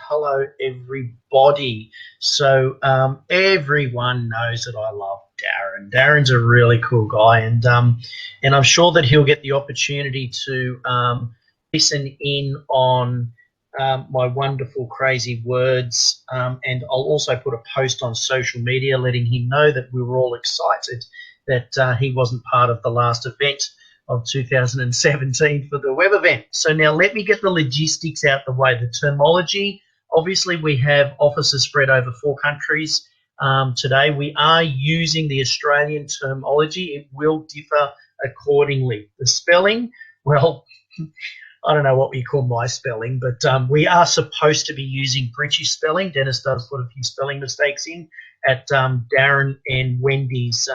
hello everybody. So everyone knows that I love Darren. Darren's a really cool guy, and I'm sure that he'll get the opportunity to listen in on my wonderful crazy words, and I'll also put a post on social media letting him know that we were all excited that he wasn't part of the last event of 2017 for the web event. So now let me get the logistics out the way. The terminology, obviously we have offices spread over 4 countries. Today we are using the Australian terminology. It will differ accordingly. The spelling, well, I don't know what we call my spelling, but we are supposed to be using British spelling. Dennis does put a few spelling mistakes in at Darren and Wendy's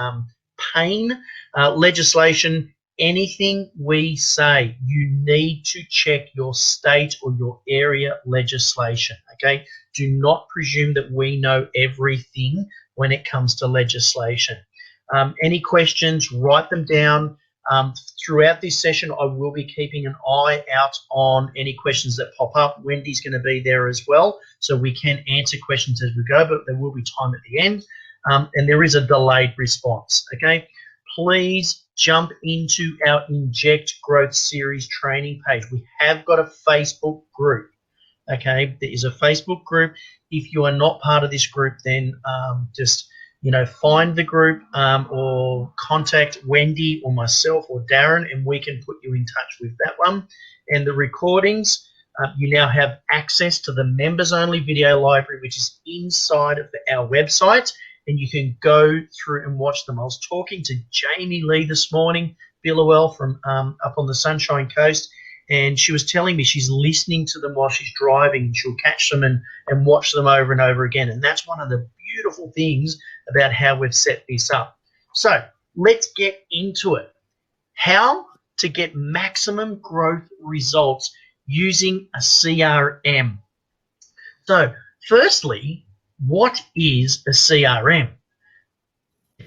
pain. Legislation, anything we say, you need to check your state or your area legislation, okay? Do not presume that we know everything when it comes to legislation. Any questions, write them down. Throughout this session, I will be keeping an eye out on any questions that pop up. Wendy's going to be there as well, so we can answer questions as we go, but there will be time at the end, and there is a delayed response, okay? Please jump into our Inject Growth Series training page. We have got a Facebook group, okay? There is a Facebook group. If you are not part of this group, then just find the group or contact Wendy or myself or Darren, and we can put you in touch with that one. And the recordings, you now have access to the members-only video library, which is inside of our website, and you can go through and watch them. I was talking to Jamie Lee this morning, Billowell from up on the Sunshine Coast, and she was telling me she's listening to them while she's driving, and she'll catch them and watch them over and over again. And that's one of the beautiful things about how we've set this up. So let's get into it. How to get maximum growth results using a CRM. So firstly, what is a CRM?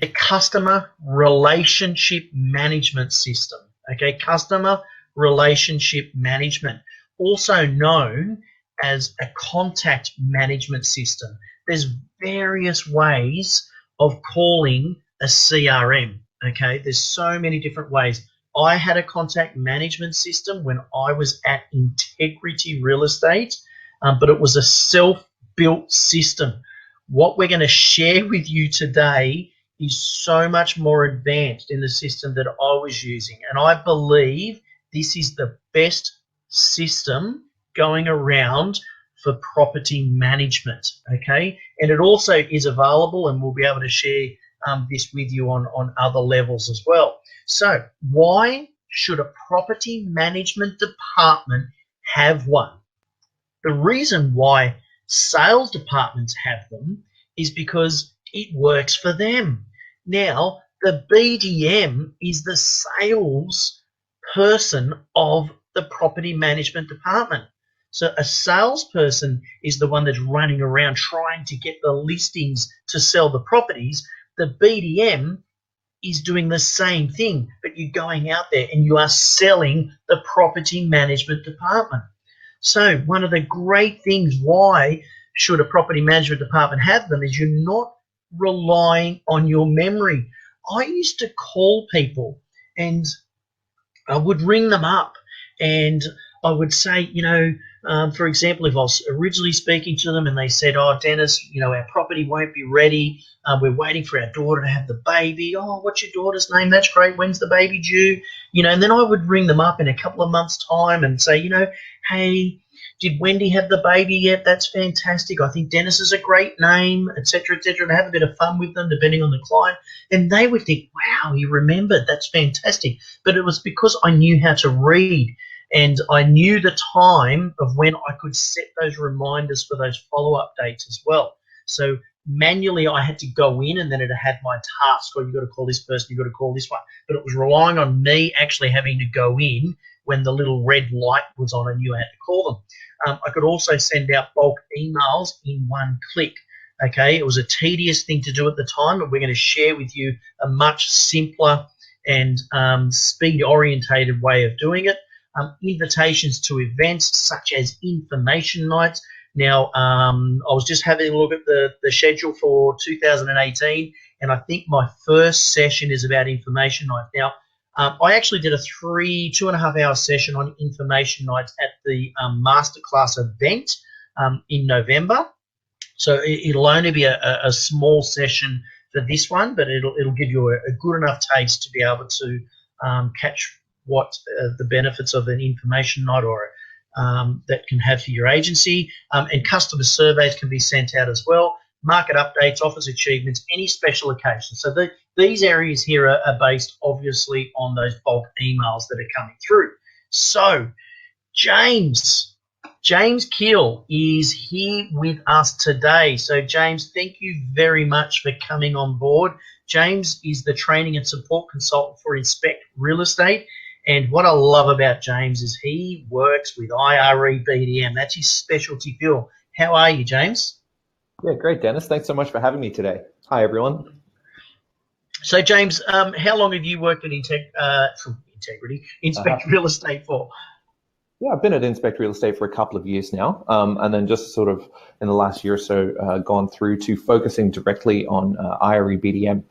A customer relationship management system, okay? Customer relationship management, also known as a contact management system. There's various ways of calling a CRM, okay? There's so many different ways. I had a contact management system when I was at Integrity Real Estate, but it was a self-built system. What we're going to share with you today is so much more advanced in the system that I was using, and I believe this is the best system going around for property management, okay? And it also is available, and we'll be able to share this with you on other levels as well. So why should a property management department have one? The reason why sales departments have them is because it works for them. Now, the BDM is the sales person of the property management department. So a salesperson is the one that's running around trying to get the listings to sell the properties. The BDM is doing the same thing, but you're going out there and you are selling the property management department. So one of the great things why should a property management department have them is you're not relying on your memory. I used to call people and I would ring them up and I would say, for example, if I was originally speaking to them and they said, oh, Dennis, our property won't be ready. We're waiting for our daughter to have the baby. Oh, what's your daughter's name? That's great. When's the baby due? And then I would ring them up in a couple of months' time and say, hey, did Wendy have the baby yet? That's fantastic. I think Dennis is a great name, et cetera, and have a bit of fun with them depending on the client. And they would think, wow, you remembered. That's fantastic. But it was because I knew how to read. And I knew the time of when I could set those reminders for those follow-up dates as well. So manually I had to go in and then it had my task, you've got to call this person, you've got to call this one. But it was relying on me actually having to go in when the little red light was on and you had to call them. I could also send out bulk emails in one click. Okay, it was a tedious thing to do at the time, but we're going to share with you a much simpler and speed-orientated way of doing it. Invitations to events such as information nights. Now, I was just having a look at the schedule for 2018, and I think my first session is about information night. Now, I actually did a 2.5 hour session on information nights at the masterclass event in November. So it'll only be a small session for this one, but it'll give you a good enough taste to be able to catch what the benefits of an information night or that can have for your agency. And customer surveys can be sent out as well. Market updates, offers, achievements, any special occasions. So these areas here are based obviously on those bulk emails that are coming through. So James Keel is here with us today. So, James, thank you very much for coming on board. James is the training and support consultant for Inspect Real Estate. And what I love about James is he works with IRE BDM. That's his specialty field. How are you, James? Yeah, great, Dennis. Thanks so much for having me today. Hi, everyone. So, James, how long have you worked at Inspect Real Estate for? Yeah, I've been at Inspect Real Estate for a couple of years now, and then just sort of in the last year or so gone through to focusing directly on IRE BDM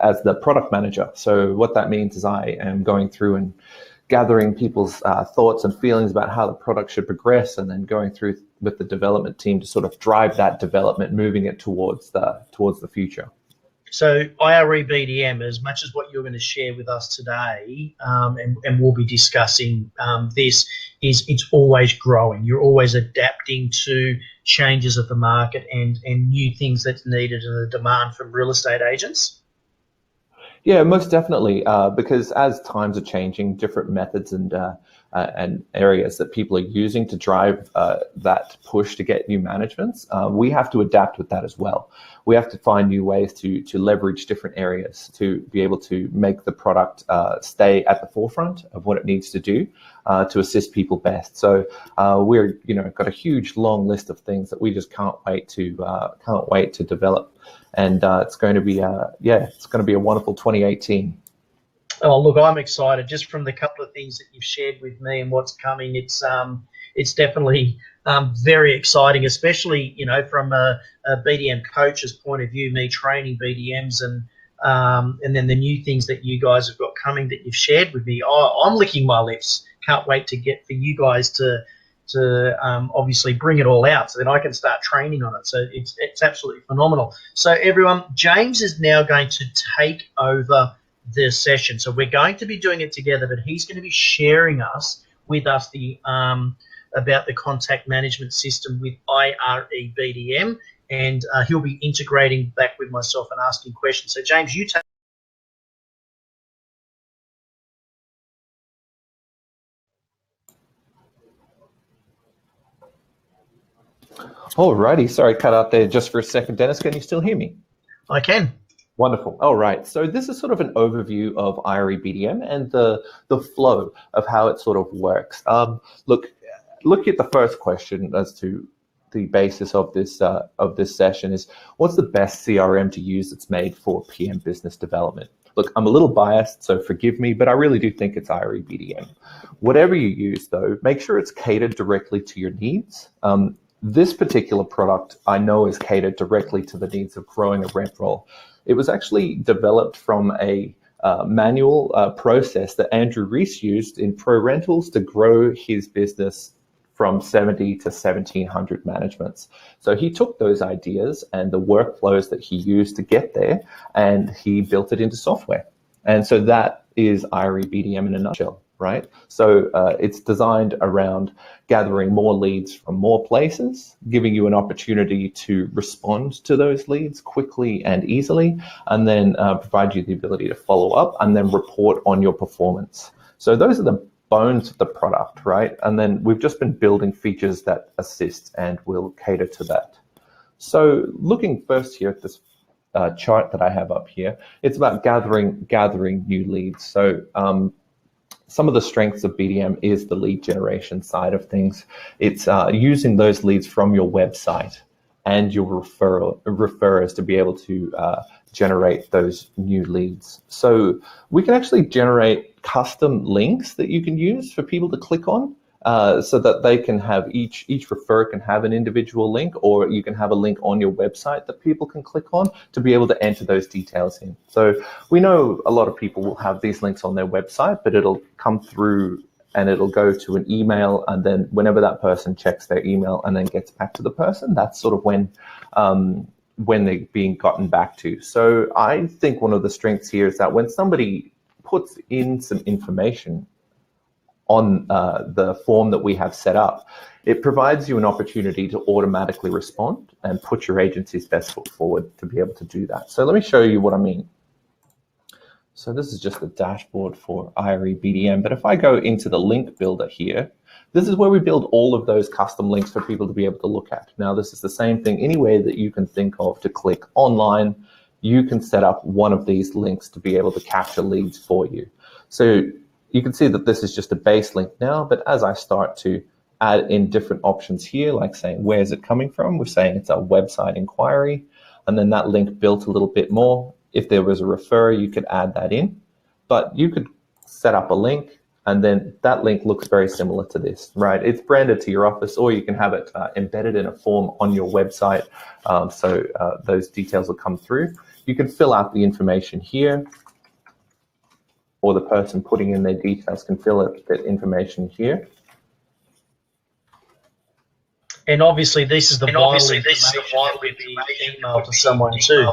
as the product manager. So what that means is I am going through and gathering people's thoughts and feelings about how the product should progress, and then going through with the development team to sort of drive that development, moving it towards the future. So IRE BDM, as much as what you're going to share with us today, and we'll be discussing this, is it's always growing. You're always adapting to changes of the market and new things that's needed and the demand from real estate agents. Yeah, most definitely, because as times are changing, different methods and areas that people are using to drive that push to get new managements, we have to adapt with that as well. We have to find new ways to leverage different areas to be able to make the product stay at the forefront of what it needs to do to assist people best. So we're got a huge long list of things that we just can't wait to develop, and it's going to be a wonderful 2018. Oh, look, I'm excited just from the couple of things that you've shared with me and what's coming. It's definitely very exciting, especially from a BDM coach's point of view. Me training BDMs and then the new things that you guys have got coming that you've shared with me. I'm licking my lips. Can't wait to get for you guys to obviously bring it all out so that I can start training on it. So it's absolutely phenomenal. So everyone, James is now going to take over the session. So we're going to be doing it together, but he's going to be sharing with us the about the contact management system with IRE BDM, and he'll be integrating back with myself and asking questions. So James, you take. Alrighty, sorry, cut out there just for a second. Dennis, can you still hear me? I can. Wonderful. All right. So this is sort of an overview of IRE BDM and the flow of how it sort of works. Look at the first question as to the basis of this session is, what's the best CRM to use that's made for PM business development? Look, I'm a little biased, so forgive me, but I really do think it's IRE BDM. Whatever you use, though, make sure it's catered directly to your needs. This particular product I know is catered directly to the needs of growing a rent roll. It was actually developed from a manual process that Andrew Reese used in Pro Rentals to grow his business from 70 to 1,700 managements. So he took those ideas and the workflows that he used to get there, and he built it into software. And so that is IRE BDM in a nutshell, right? So it's designed around gathering more leads from more places, giving you an opportunity to respond to those leads quickly and easily, and then provide you the ability to follow up and then report on your performance. So those are the bones of the product, right? And then we've just been building features that assist and will cater to that. So looking first here at this chart that I have up here, it's about gathering new leads. So some of the strengths of BDM is the lead generation side of things. It's using those leads from your website and your referrers to be able to generate those new leads. So we can actually generate custom links that you can use for people to click on so that they can have each referrer can have an individual link, or you can have a link on your website that people can click on to be able to enter those details in. So we know a lot of people will have these links on their website, but it'll come through and it'll go to an email, and then whenever that person checks their email and then gets back to the person, that's sort of when they're being gotten back to. So I think one of the strengths here is that when somebody puts in some information on the form that we have set up, it provides you an opportunity to automatically respond and put your agency's best foot forward to be able to do that. So let me show you what I mean. So this is just the dashboard for IRE BDM. But if I go into the link builder here, this is where we build all of those custom links for people to be able to look at. Now, this is the same thing anywhere that you can think of to click online. You can set up one of these links to be able to capture leads for you. So you can see that this is just a base link now, but as I start to add in different options here, like saying, where is it coming from? We're saying it's our website inquiry, and then that link built a little bit more. If there was a referrer, you could add that in, but you could set up a link, and then that link looks very similar to this, right? It's branded to your office, or you can have it embedded in a form on your website, so those details will come through. You can fill out the information here, or the person putting in their details can fill out that information here. And obviously, this is the vital information that would be emailed to someone too.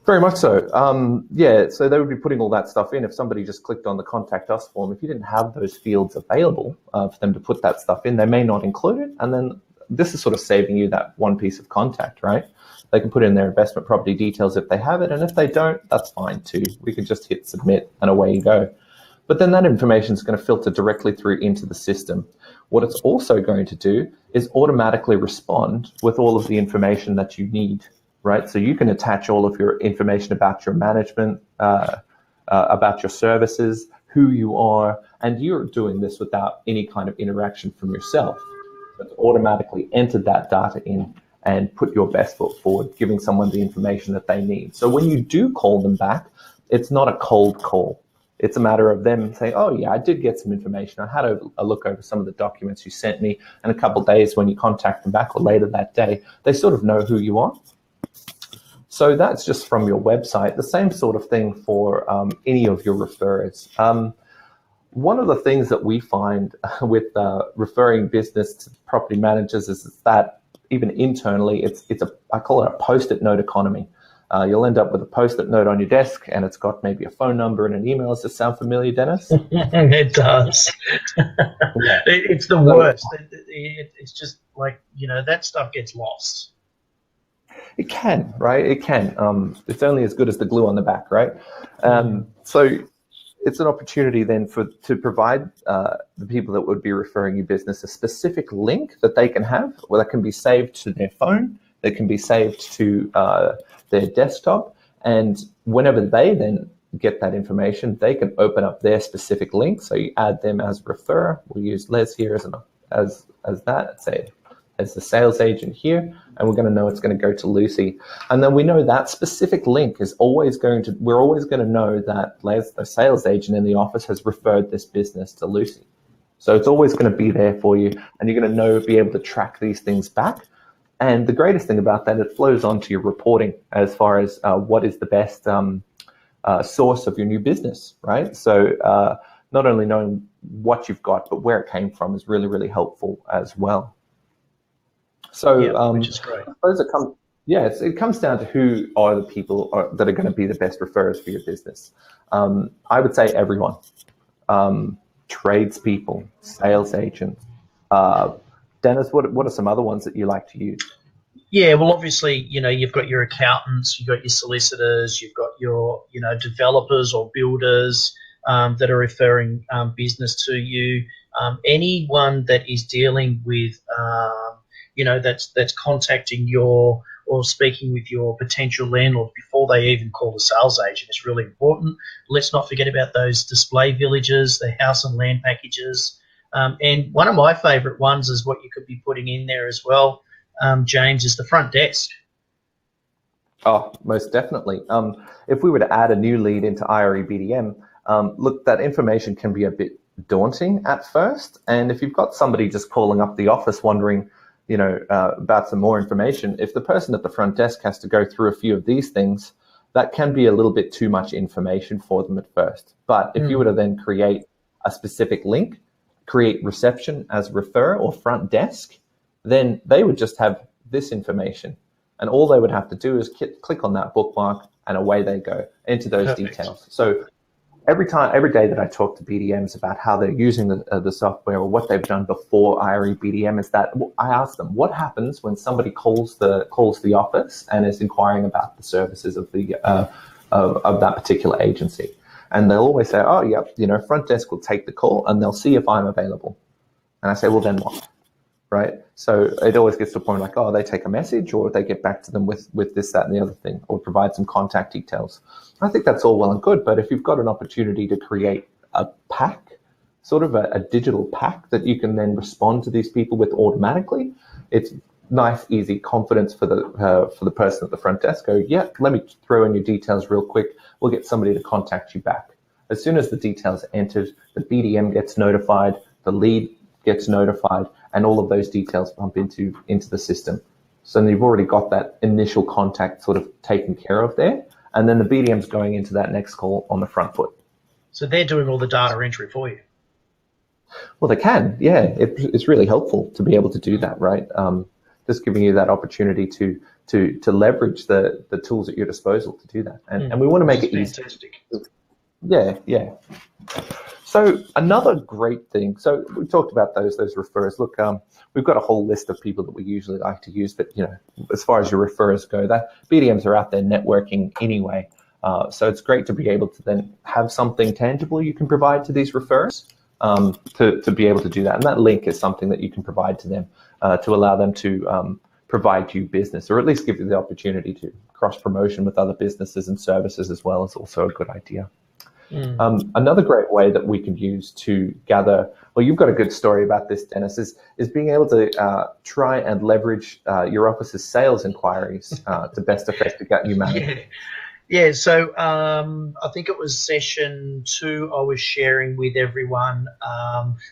Very much so. Yeah, so they would be putting all that stuff in. If somebody just clicked on the contact us form, if you didn't have those fields available for them to put that stuff in, they may not include it. And then this is sort of saving you that one piece of contact, right? They can put in their investment property details if they have it, and if they don't, that's fine too. We can just hit submit and away you go. But then that information is going to filter directly through into the system. What it's also going to do is automatically respond with all of the information that you need, right? So you can attach all of your information about your management, about your services, who you are, and you're doing this without any kind of interaction from yourself. It's automatically entered that data in and put your best foot forward, giving someone the information that they need. So when you do call them back, it's not a cold call. It's a matter of them saying, oh yeah, I did get some information. I had a look over some of the documents you sent me, and a couple of days when you contact them back or later that day, they sort of know who you are. So that's just from your website. The same sort of thing for any of your referrers. One of the things that we find with referring business to property managers is that even internally, I call it a post-it note economy. You'll end up with a post-it note on your desk, and it's got maybe a phone number and an email. Does this sound familiar, Dennis? It does. Yeah. It's the worst. It's just like, that stuff gets lost. It can, right? It can. It's only as good as the glue on the back, right? So it's an opportunity then to provide the people that would be referring you business a specific link that they can have, or that can be saved to their phone, that can be saved to their desktop, and whenever they then get that information, they can open up their specific link. So you add them as a referrer. We'll use Les here as that, say as the sales agent here, and we're going to know it's going to go to Lucy. And then we know that specific link is always we're always going to know that Les, the sales agent in the office, has referred this business to Lucy. So it's always going to be there for you, and you're going to be able to track these things back. And the greatest thing about that, it flows onto your reporting as far as what is the best source of your new business, right? So not only knowing what you've got, but where it came from is really, really helpful as well. So which is great. I suppose it comes down to who are the people that are going to be the best referrers for your business. I would say everyone, tradespeople, sales agents. Dennis, what are some other ones that you like to use? Yeah, well, obviously, you've got your accountants, you've got your solicitors, you've got your, developers or builders that are referring business to you. Anyone that is dealing with, that's contacting or speaking with your potential landlord before they even call the sales agent is really important. Let's not forget about those display villages, the house and land packages. And one of my favourite ones is what you could be putting in there as well, James, is the front desk. Oh, most definitely. If we were to add a new lead into IRE BDM, look, that information can be a bit daunting at first. And if you've got somebody just calling up the office wondering, about some more information, if the person at the front desk has to go through a few of these things, that can be a little bit too much information for them at first. But if you were to then create a specific link, create reception as refer or front desk, then they would just have this information. And all they would have to do is click on that bookmark and away they go into those Perfect. details. So every day that I talk to BDMs about how they're using the software or what they've done before IRE BDM, is that I ask them, what happens when somebody calls the office and is inquiring about the services of the of that particular agency? And they'll always say, oh, yeah, front desk will take the call and they'll see if I'm available. And I say, well, then what? Right? So it always gets to a point like, oh, they take a message, or they get back to them with this, that, and the other thing, or provide some contact details. I think that's all well and good, but if you've got an opportunity to create a pack, sort of a digital pack that you can then respond to these people with automatically, it's nice, easy confidence for the person at the front desk. Go, yeah, let me throw in your details real quick. We'll get somebody to contact you back. As soon as the details are entered, the BDM gets notified, the lead gets notified, and all of those details bump into the system. So you've already got that initial contact sort of taken care of there, and then the BDM's going into that next call on the front foot. So they're doing all the data entry for you. Well, they can, yeah. It's really helpful to be able to do that, right? Just giving you that opportunity to leverage the tools at your disposal to do that, and we want to make it easy. Yeah. So another great thing, so we talked about those referrers. Look, we've got a whole list of people that we usually like to use, but as far as your referrers go, that BDMs are out there networking anyway. So it's great to be able to then have something tangible you can provide to these referrers to be able to do that. And that link is something that you can provide to them to allow them to provide you business, or at least give you the opportunity to cross promotion with other businesses and services as well, is also a good idea. Another great way that we can use to gather, well, you've got a good story about this, Dennis, is being able to try and leverage your office's sales inquiries to best effect to get you managed. Yeah, so I think it was session 2 I was sharing with everyone,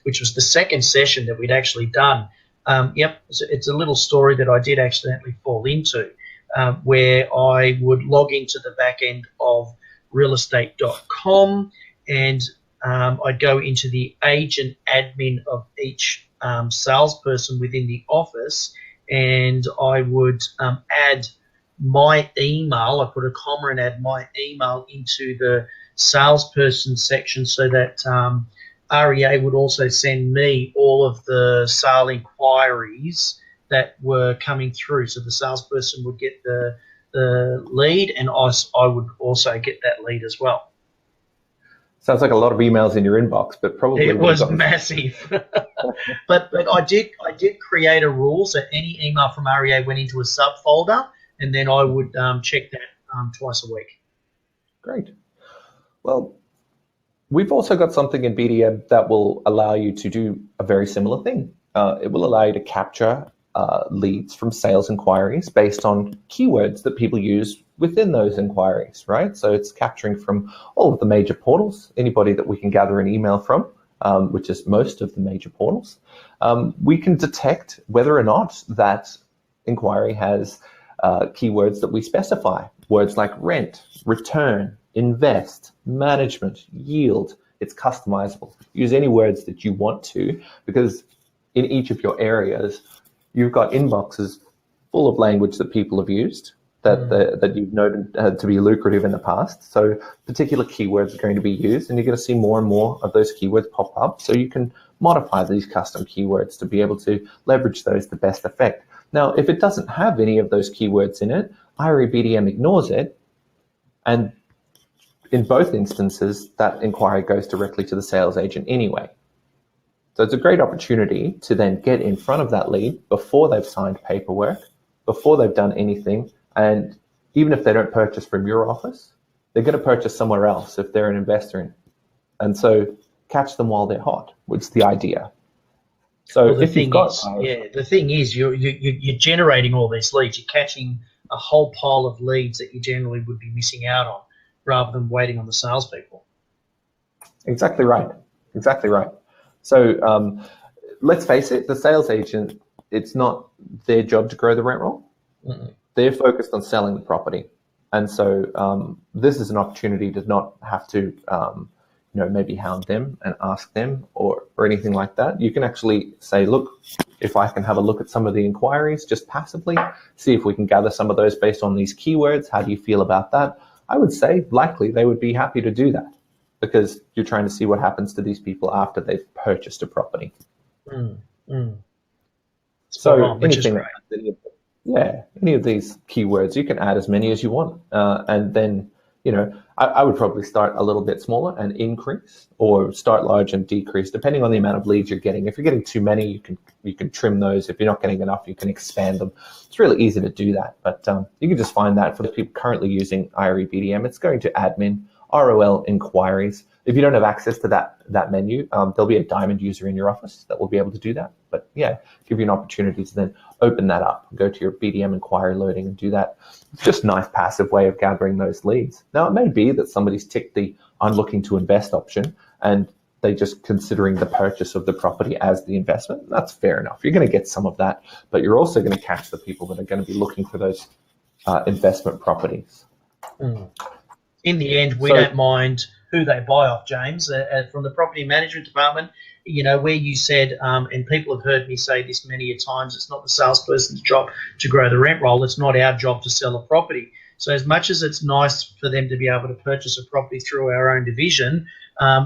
which was the second session that we'd actually done. It's a little story that I did accidentally fall into, where I would log into the back end of realestate.com, and I'd go into the agent admin of each salesperson within the office, and I would add my email. I put a comma and add my email into the salesperson section, so that REA would also send me all of the sale inquiries that were coming through. So the salesperson would get the lead, and I would also get that lead as well. Sounds like a lot of emails in your inbox, but probably it was massive. but I did create a rule, so any email from REA went into a subfolder, and then I would check that twice a week. Great. Well, we've also got something in BDM that will allow you to do a very similar thing. It will allow you to capture leads from sales inquiries based on keywords that people use within those inquiries, right? So it's capturing from all of the major portals, anybody that we can gather an email from, which is most of the major portals. We can detect whether or not that inquiry has keywords that we specify, words like rent, return, invest, management, yield. It's customizable. Use any words that you want to, because in each of your areas, you've got inboxes full of language that people have used that you've noted to be lucrative in the past. So particular keywords are going to be used, and you're going to see more and more of those keywords pop up. So you can modify these custom keywords to be able to leverage those to best effect. Now, if it doesn't have any of those keywords in it, IRE BDM ignores it, and in both instances, that inquiry goes directly to the sales agent anyway. So it's a great opportunity to then get in front of that lead before they've signed paperwork, before they've done anything. And even if they don't purchase from your office, they're going to purchase somewhere else if they're an investor in. And so catch them while they're hot, which is the idea. So well, the thing is, you're generating all these leads. You're catching a whole pile of leads that you generally would be missing out on, rather than waiting on the salespeople. Exactly right. So let's face it, the sales agent, it's not their job to grow the rent roll. Mm. They're focused on selling the property. And so this is an opportunity to not have to, maybe hound them and ask them or anything like that. You can actually say, look, if I can have a look at some of the inquiries just passively, see if we can gather some of those based on these keywords. How do you feel about that? I would say likely they would be happy to do that because you're trying to see what happens to these people after they've purchased a property. Spot on, which is great. Any of these keywords, you can add as many as you want. And then, I would probably start a little bit smaller and increase, or start large and decrease, depending on the amount of leads you're getting. If you're getting too many, you can trim those. If you're not getting enough, you can expand them. It's really easy to do that. But you can just find that for the people currently using IRE BDM, it's going to admin, ROL inquiries. If you don't have access to that menu, there'll be a diamond user in your office that will be able to do that. But yeah, give you an opportunity to then open that up, go to your BDM inquiry loading and do that. It's just a nice passive way of gathering those leads. Now, it may be that somebody's ticked the I'm looking to invest option and they're just considering the purchase of the property as the investment. That's fair enough. You're going to get some of that, but you're also going to catch the people that are going to be looking for those investment properties. In the end, we don't mind who they buy off, James. From the property management department, where you said, and people have heard me say this many a times, it's not the salesperson's job to grow the rent roll. It's not our job to sell a property. So as much as it's nice for them to be able to purchase a property through our own division,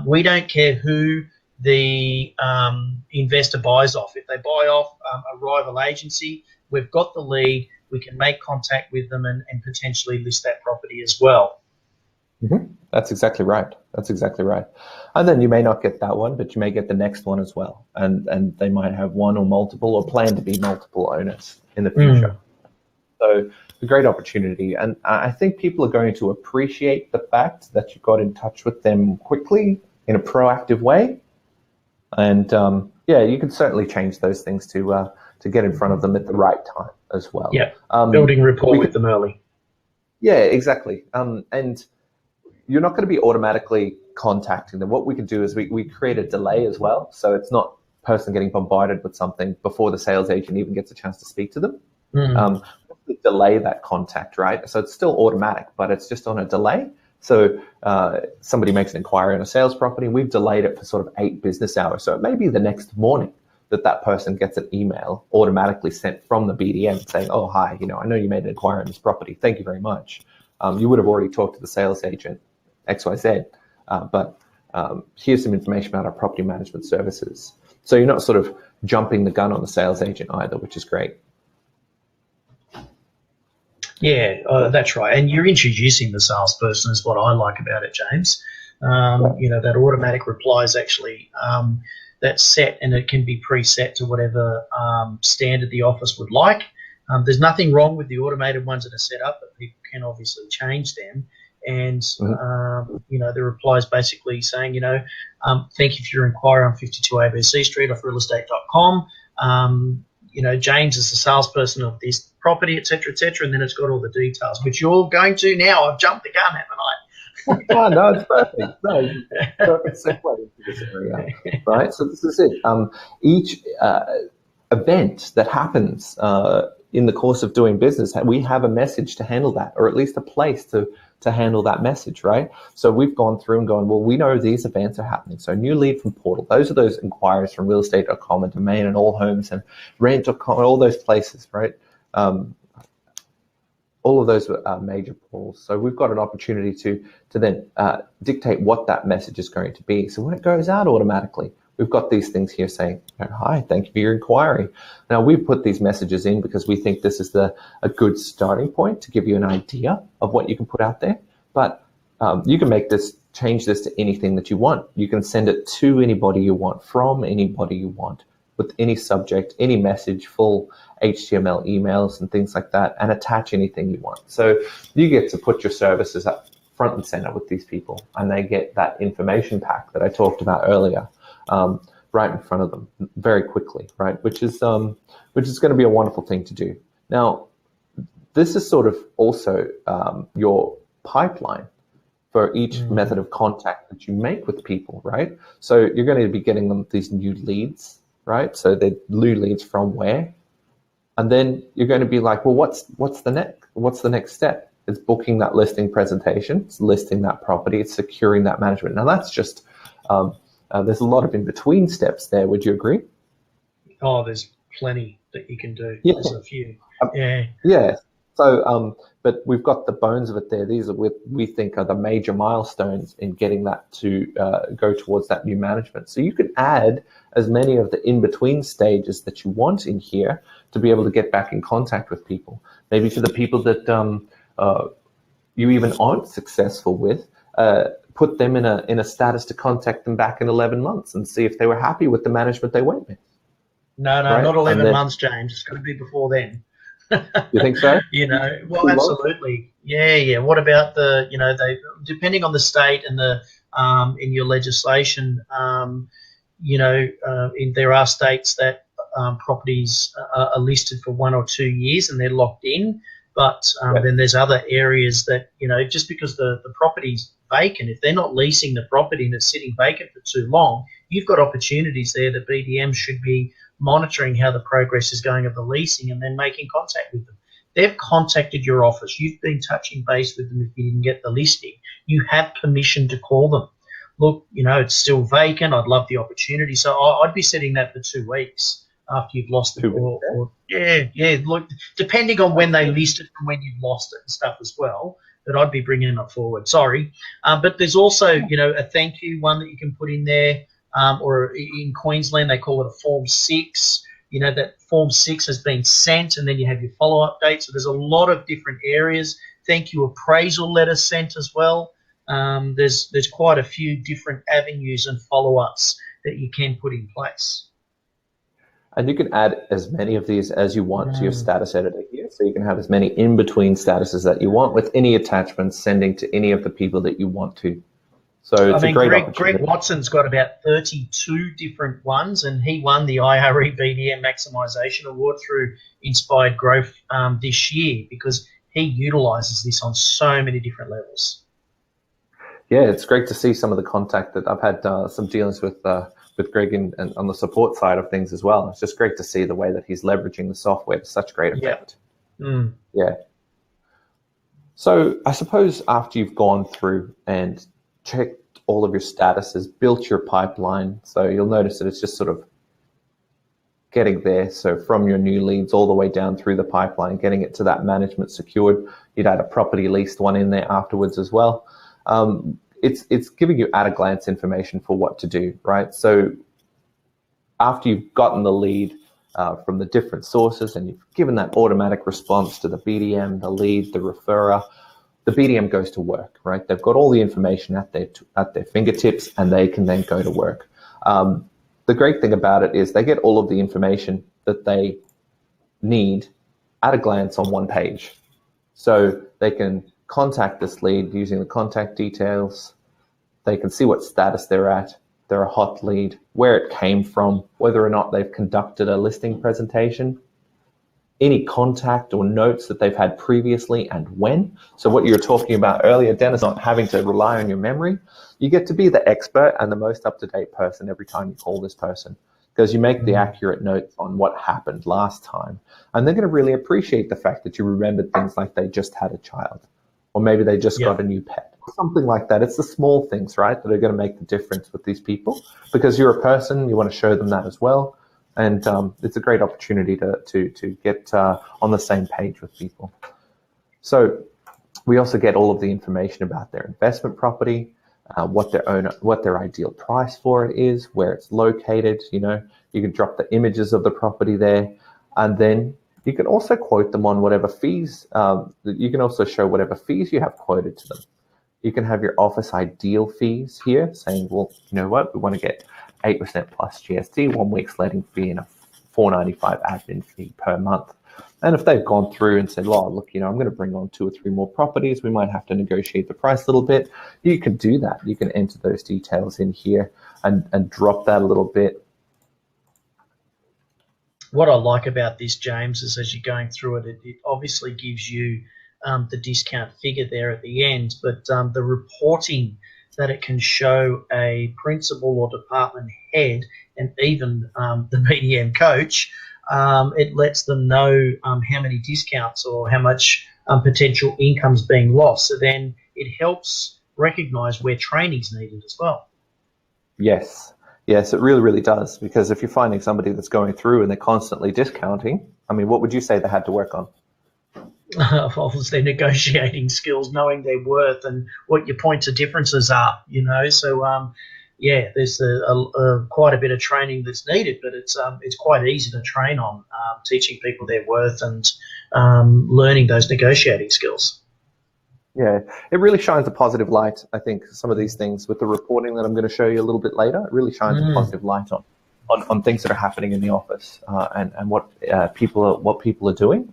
we don't care who the investor buys off. If they buy off a rival agency, we've got the lead. We can make contact with them and potentially list that property as well. Mm-hmm. That's exactly right. And then you may not get that one, but you may get the next one as well. And they might have one or multiple or plan to be multiple owners in the future. So a great opportunity. And I think people are going to appreciate the fact that you got in touch with them quickly in a proactive way. And you can certainly change those things to get in front of them at the right time as well. Yeah, building rapport with them early. Yeah, exactly. And you're not going to be automatically contacting them. What we can do is we create a delay as well. So it's not person getting bombarded with something before the sales agent even gets a chance to speak to them. We delay that contact, right? So it's still automatic, but it's just on a delay. So somebody makes an inquiry on a sales property. We've delayed it for sort of 8 business hours. So it may be the next morning that person gets an email automatically sent from the BDM saying, oh, hi, I know you made an inquiry on this property. Thank you very much. You would have already talked to the sales agent, XYZ, but here's some information about our property management services. So you're not sort of jumping the gun on the sales agent either, which is great. Yeah, that's right. And you're introducing the salesperson is what I like about it, James. That automatic reply is actually that's set, and it can be preset to whatever standard the office would like. There's nothing wrong with the automated ones that are set up, but people can obviously change them. And, the reply is basically saying, thank you for your inquiry on 52 ABC Street off realestate.com. James is the salesperson of this property, et cetera, and then it's got all the details, which you're going to now. I've jumped the gun, haven't I? Oh, no, it's perfect. No, perfect segue into this area, right? So this is it. Each event that happens in the course of doing business, we have a message to handle that, or at least a place to handle that message, right? So we've gone through and gone, well, we know these events are happening. So new lead from portal. Those are those inquiries from realestate.com and domain and all homes and rent.com, all those places, right? All of those are major portals. So we've got an opportunity to then dictate what that message is going to be. So when it goes out automatically, we've got these things here saying, hi, thank you for your inquiry. Now, we've put these messages in because we think this is a good starting point to give you an idea of what you can put out there. But you can change this to anything that you want. You can send it to anybody you want, from anybody you want, with any subject, any message, full HTML emails and things like that, and attach anything you want. So you get to put your services up front and center with these people, and they get that information pack that I talked about earlier. Right in front of them very quickly, right? Which is going to be a wonderful thing to do. Now, this is sort of also your pipeline for each Mm. method of contact that you make with people, right? So you're going to be getting them these new leads, right? So they're new leads from where? And then you're going to be like, well, what's the next step? It's booking that listing presentation, it's listing that property, it's securing that management. Now that's just there's a lot of in between steps there. Would you agree? Oh, there's plenty that you can do. Yeah. There's a few. Yeah. Yeah. So, but we've got the bones of it there. These are what we think are the major milestones in getting that to go towards that new management. So you can add as many of the in-between stages that you want in here to be able to get back in contact with people. Maybe for the people that you even aren't successful with, put them in a status to contact them back in 11 months and see if they were happy with the management they went with, No, no, right? not And 11 then months, James. It's got to be before then. you think so? Well, Too long? absolutely. Yeah, yeah. What about they, depending on the state and in your legislation, there are states that properties are listed for 1 or 2 years and they're locked in. But Yeah. then there's other areas that, just because the property's vacant, if they're not leasing the property and it's sitting vacant for too long, you've got opportunities there that BDM should be monitoring how the progress is going of the leasing and then making contact with them. They've contacted your office. You've been touching base with them if you didn't get the listing. You have permission to call them. Look, it's still vacant. I'd love the opportunity. So I'd be setting that for 2 weeks after you've lost it. 2 weeks. Or yeah, yeah. Look, depending on when they listed from when you've lost it and stuff as well, that I'd be bringing it forward. Sorry. But there's also, a thank you one that you can put in there. Or in Queensland, they call it a Form 6. That Form 6 has been sent, and then you have your follow-up date. So there's a lot of different areas. Thank you appraisal letters sent as well. There's quite a few different avenues and follow-ups that you can put in place. And you can add as many of these as you want to your Mm. status editor here. So you can have as many in-between statuses that you want with any attachments sending to any of the people that you want to. So I it's a mean, great Greg opportunity. Watson's got about 32 different ones, and he won the IRE BDM Maximisation Award through Inspired Growth this year because he utilises this on so many different levels. Yeah, it's great to see some of the contact that I've had some dealings with Greg and on the support side of things as well. It's just great to see the way that he's leveraging the software to such great Yeah. effect. Yeah. So I suppose after you've gone through and checked all of your statuses, built your pipeline, so you'll notice that it's just sort of getting there. So from your new leads all the way down through the pipeline, getting it to that management secured. You'd add a property leased one in there afterwards as well. It's giving you at a glance information for what to do, right? So after you've gotten the lead from the different sources and you've given that automatic response to the BDM, the lead, the referrer, the BDM goes to work, right? They've got all the information at their fingertips and they can then go to work. The great thing about it is they get all of the information that they need at a glance on one page. So they can contact this lead using the contact details. They can see what status they're at. They're a hot lead, where it came from, whether or not they've conducted a listing presentation, any contact or notes that they've had previously and when. So what you were talking about earlier, Dennis, not having to rely on your memory, you get to be the expert and the most up-to-date person every time you call this person because you make the accurate notes on what happened last time. And they're going to really appreciate the fact that you remembered things like they just had a child or maybe they just got a new pet, something like that. It's the small things, right, that are going to make the difference with these people because you're a person, you want to show them that as well. And it's a great opportunity to get on the same page with people. So we also get all of the information about their investment property, what their ideal price for it is, where it's located. You can drop the images of the property there, and then you can also quote them on whatever fees. You can also show whatever fees you have quoted to them. You can have your office ideal fees here, saying, well, you know what, we want to get 8% plus GST, 1 week's letting fee, and a $4.95 admin fee per month. And if they've gone through and said, oh, look, I'm going to bring on 2 or 3 more properties, we might have to negotiate the price a little bit, you can do that. You can enter those details in here and drop that a little bit. What I like about this, James, is as you're going through it, it obviously gives you the discount figure there at the end, but the reporting that it can show a principal or department head and even the BDM coach, it lets them know how many discounts or how much potential income's being lost. So then it helps recognise where training's needed as well. Yes. Yes, it really, really does. Because if you're finding somebody that's going through and they're constantly discounting, I mean, what would you say they had to work on? Obviously, negotiating skills, knowing their worth and what your points of differences are, So, yeah, there's quite a bit of training that's needed, but it's quite easy to train on teaching people their worth and learning those negotiating skills. Yeah, it really shines a positive light. I think some of these things with the reporting that I'm going to show you a little bit later, it really shines a positive light on things that are happening in the office and what people are doing.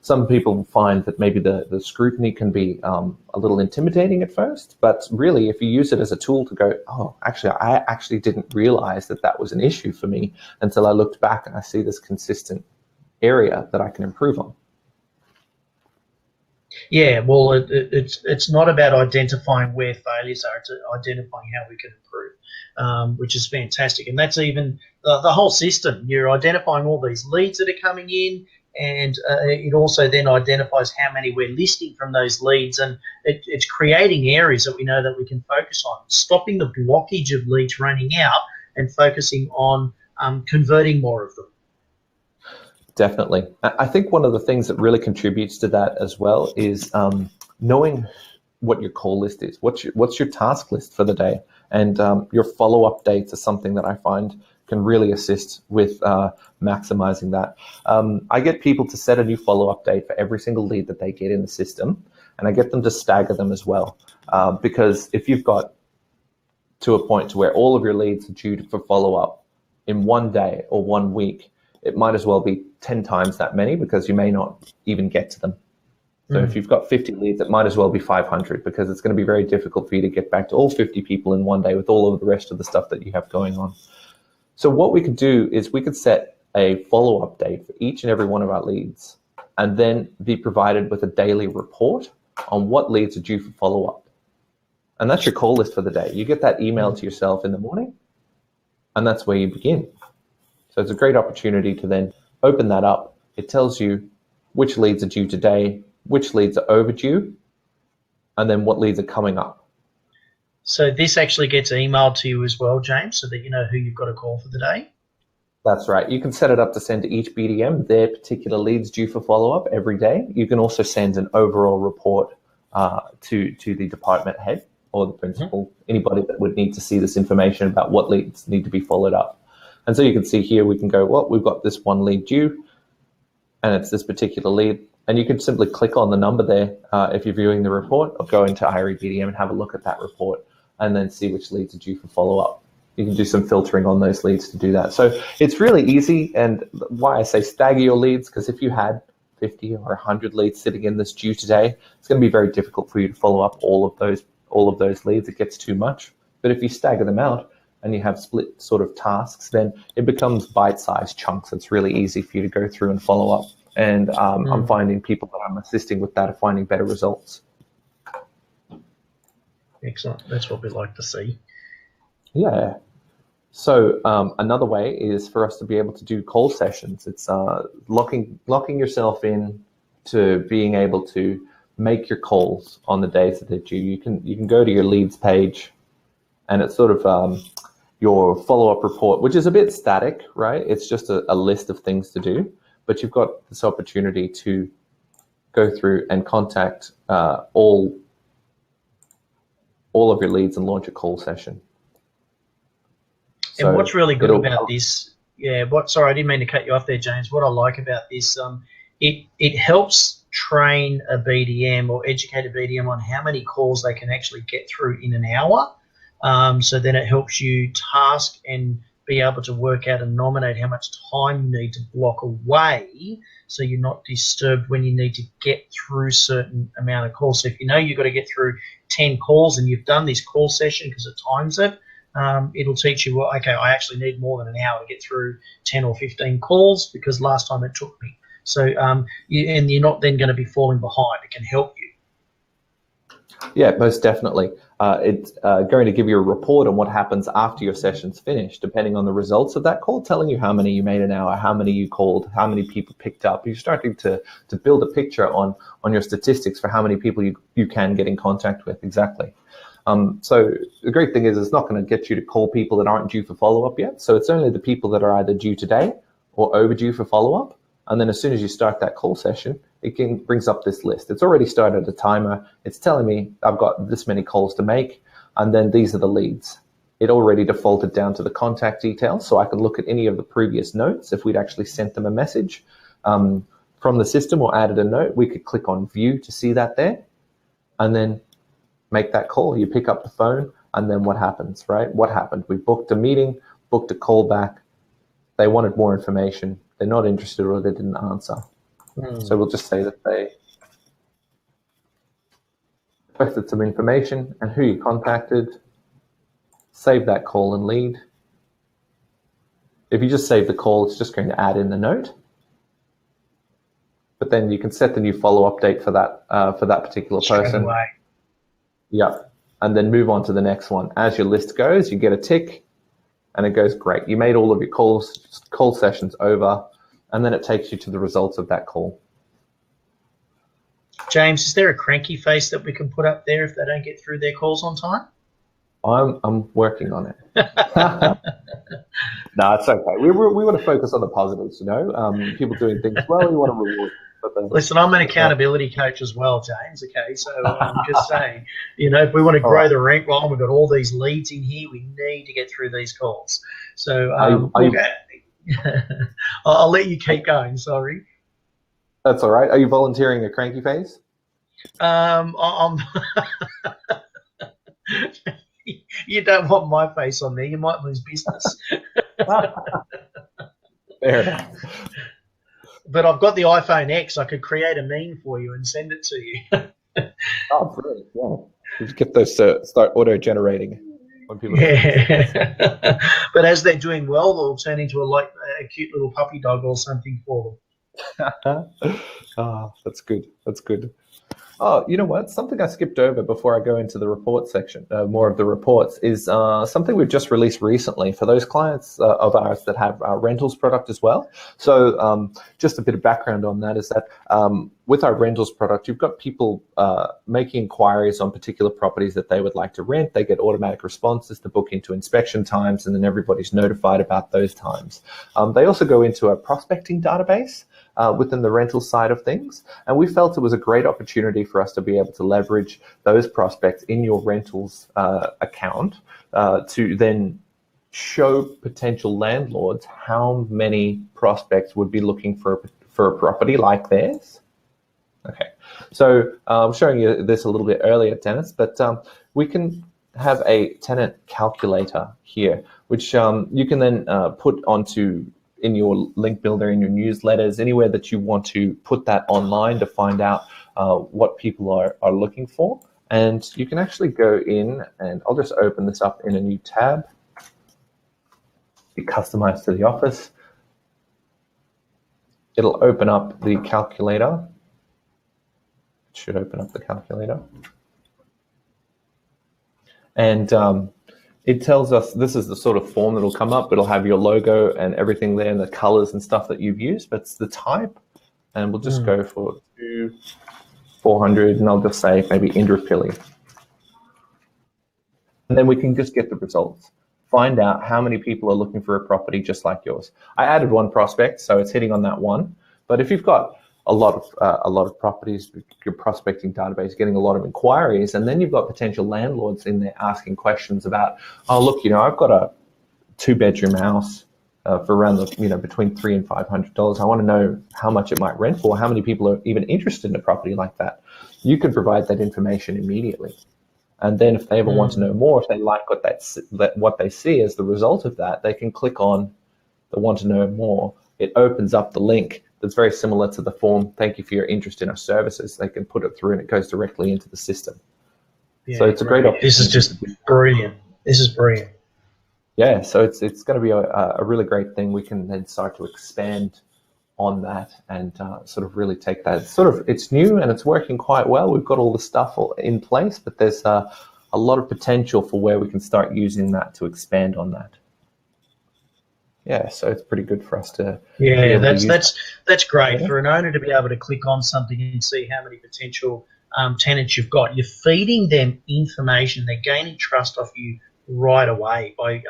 Some people find that maybe the scrutiny can be a little intimidating at first, but really, if you use it as a tool to go, oh, actually, I actually didn't realize that was an issue for me until I looked back and I see this consistent area that I can improve on. Yeah, well, it's not about identifying where failures are; it's identifying how we can improve, which is fantastic. And that's even the whole system. You're identifying all these leads that are coming in, and it also then identifies how many we're listing from those leads, and it's creating areas that we know that we can focus on, stopping the blockage of leads running out, and focusing on converting more of them. Definitely. I think one of the things that really contributes to that as well is knowing what your call list is. What's your task list for the day? And your follow-up dates are something that I find can really assist with maximizing that. I get people to set a new follow-up date for every single lead that they get in the system, and I get them to stagger them as well. Because if you've got to a point to where all of your leads are due for follow-up in one day or 1 week, it might as well be 10 times that many because you may not even get to them. So if you've got 50 leads, it might as well be 500 because it's going to be very difficult for you to get back to all 50 people in one day with all of the rest of the stuff that you have going on. So what we could do is we could set a follow-up date for each and every one of our leads and then be provided with a daily report on what leads are due for follow-up. And that's your call list for the day. You get that email to yourself in the morning, and that's where you begin. So it's a great opportunity to then open that up. It tells you which leads are due today, which leads are overdue, and then what leads are coming up. So this actually gets emailed to you as well, James, so that you know who you've got to call for the day? That's right. You can set it up to send to each BDM their particular leads due for follow-up every day. You can also send an overall report to the department head or the principal, anybody that would need to see this information about what leads need to be followed up. And so you can see here, we can go, well, we've got this one lead due, and it's this particular lead. And you can simply click on the number there if you're viewing the report, or go into IRE BDM and have a look at that report and then see which leads are due for follow-up. You can do some filtering on those leads to do that. So it's really easy, and why I say stagger your leads, because if you had 50 or 100 leads sitting in this due today, it's going to be very difficult for you to follow up all of those leads. It gets too much. But if you stagger them out, and you have split sort of tasks, then it becomes bite-sized chunks. It's really easy for you to go through and follow up. And I'm finding people that I'm assisting with that are finding better results. Excellent. That's what we like to see. Yeah. So another way is for us to be able to do call sessions. It's locking yourself in to being able to make your calls on the days that they're due. You can go to your leads page, and it's sort of your follow-up report, which is a bit static, right? It's just a list of things to do, but you've got this opportunity to go through and contact all of your leads and launch a call session. So and what's really good about this, sorry, I didn't mean to cut you off there, James. What I like about this, it helps train a BDM or educate a BDM on how many calls they can actually get through in an hour. So then it helps you task and be able to work out and nominate how much time you need to block away so you're not disturbed when you need to get through certain amount of calls. So if you know you've got to get through 10 calls and you've done this call session because it times it, it'll teach you, well, okay, I actually need more than an hour to get through 10 or 15 calls because last time it took me. So and you're not then going to be falling behind. It can help you. Yeah, most definitely. It's going to give you a report on what happens after your session's finished, depending on the results of that call, telling you how many you made an hour, how many you called, how many people picked up. You're starting to build a picture on your statistics for how many people you can get in contact with exactly. So the great thing is it's not going to get you to call people that aren't due for follow-up yet. So it's only the people that are either due today or overdue for follow-up. And then as soon as you start that call session, it brings up this list. It's already started a timer. It's telling me I've got this many calls to make, and then these are the leads. It already defaulted down to the contact details, so I can look at any of the previous notes. If we'd actually sent them a message from the system or added a note, we could click on view to see that there, and then make that call. You pick up the phone, and then what happens, right? What happened? We booked a meeting, booked a call back. They wanted more information. They're not interested or they didn't answer. So we'll just say that they requested some information and who you contacted. Save that call and lead. If you just save the call, it's just going to add in the note. But then you can set the new follow-up date for that particular person. Straight away. Yeah, and then move on to the next one. As your list goes, you get a tick, and it goes great. You made all of your call sessions over, and then it takes you to the results of that call. James, is there a cranky face that we can put up there if they don't get through their calls on time? I'm working on it. No, it's okay. We want to focus on the positives, you know. People doing things well, we want to reward. Listen, I'm an accountability coach as well, James. Okay, so I'm just saying, you know, if we want to grow the rank line, we've got all these leads in here. We need to get through these calls. So I'll let you keep going. Sorry. That's all right. Are you volunteering a cranky face? I'm. You don't want my face on there. You might lose business. Fair enough. But I've got the iPhone X. I could create a meme for you and send it to you. Oh, brilliant! Yeah, just get those start auto-generating when people. Yeah. But as they're doing well, they'll turn into a cute little puppy dog or something for them. Oh, that's good. That's good. Oh, you know what? Something I skipped over before I go into the report section, more of the reports, is something we've just released recently for those clients of ours that have our rentals product as well. So just a bit of background on that is that with our rentals product, you've got people making inquiries on particular properties that they would like to rent. They get automatic responses to book into inspection times, and then everybody's notified about those times. They also go into a prospecting database within the rental side of things. And we felt it was a great opportunity for us to be able to leverage those prospects in your rentals account to then show potential landlords how many prospects would be looking for a property like theirs. Okay, so I'm showing you this a little bit earlier, Dennis, but we can have a tenant calculator here, which you can then put onto in your link builder, in your newsletters, anywhere that you want to put that online to find out what people are looking for. And you can actually go in, and I'll just open this up in a new tab. Be customized to the office. It'll open up the calculator. It should open up the calculator. And it tells us this is the sort of form that'll come up. It'll have your logo and everything there and the colors and stuff that you've used, but it's the type. And we'll just go for 400, and I'll just say maybe Indrapilli. And then we can just get the results. Find out how many people are looking for a property just like yours. I added one prospect, so it's hitting on that one. But if you've got a lot of properties, your prospecting database, getting a lot of inquiries, and then you've got potential landlords in there asking questions about, oh, look, you know, I've got a 2-bedroom house for around between $300 and $500. I want to know how much it might rent for, how many people are even interested in a property like that. You can provide that information immediately. And then if they ever want to know more, if they like what they see as the result of that, they can click on the want to know more. It opens up the link that's very similar to the form, thank you for your interest in our services. They can put it through and it goes directly into the system. Yeah, so it's a great opportunity. This is just brilliant. This is brilliant. Yeah, so it's going to be a really great thing. We can then start to expand on that and sort of really take that. It's new and it's working quite well. We've got all the stuff all in place, but there's a lot of potential for where we can start using that to expand on that. Yeah, so it's pretty good for us to be Yeah, able to use that's great that. for an owner to be able to click on something and see how many potential tenants you've got. You're feeding them information; they're gaining trust off you right away by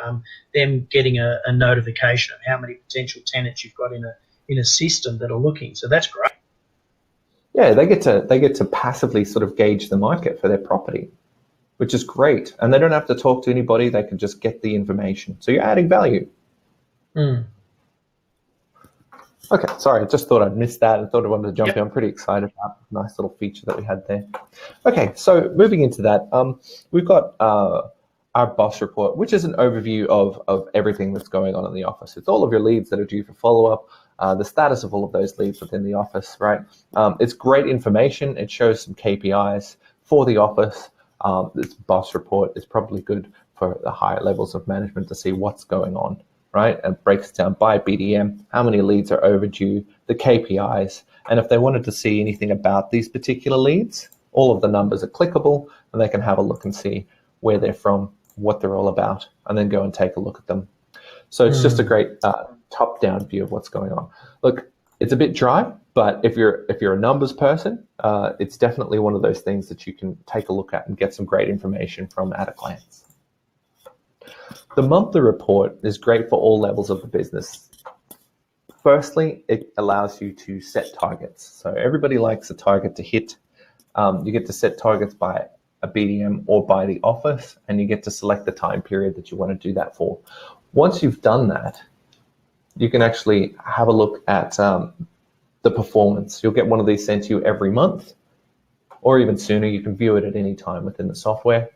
them getting a notification of how many potential tenants you've got in a system that are looking. So that's great. Yeah, they get to passively sort of gauge the market for their property, which is great. And they don't have to talk to anybody. They can just get the information. So you're adding value. Mm. Okay, sorry, I just thought I'd missed that. I thought I wanted to jump Yep. in. I'm pretty excited about the nice little feature that we had there. Okay, so moving into that, we've got our boss report, which is an overview of everything that's going on in the office. It's all of your leads that are due for follow-up, the status of all of those leads within the office, right? It's great information. It shows some KPIs for the office. This boss report is probably good for the higher levels of management to see what's going on, right? And breaks it down by BDM, how many leads are overdue, the KPIs, and if they wanted to see anything about these particular leads, all of the numbers are clickable and they can have a look and see where they're from, what they're all about, and then go and take a look at them. So it's just a great top-down view of what's going on. Look, it's a bit dry, but if you're a numbers person, it's definitely one of those things that you can take a look at and get some great information from at a glance. The monthly report is great for all levels of the business. Firstly, it allows you to set targets. So everybody likes a target to hit. You get to set targets by a BDM or by the office, and you get to select the time period that you want to do that for. Once you've done that, you can actually have a look at the performance. You'll get one of these sent to you every month, or even sooner. You can view it at any time within the software.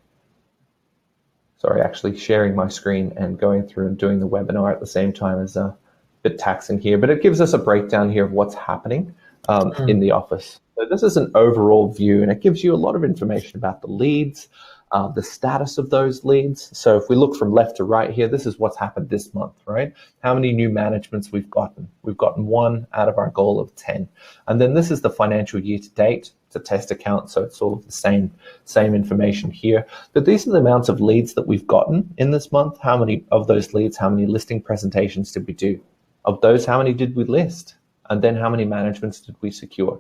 Sorry, actually sharing my screen and going through and doing the webinar at the same time is a bit taxing here, but it gives us a breakdown here of what's happening in the office. So this is an overall view, and it gives you a lot of information about the leads, the status of those leads. So if we look from left to right here, this is what's happened this month, right? How many new managements we've gotten. We've gotten 1 out of our goal of 10. And then this is the financial year to date. It's a test account, so it's all of the same information here. But these are the amounts of leads that we've gotten in this month. How many of those leads, how many listing presentations did we do? Of those, how many did we list? And then how many managements did we secure?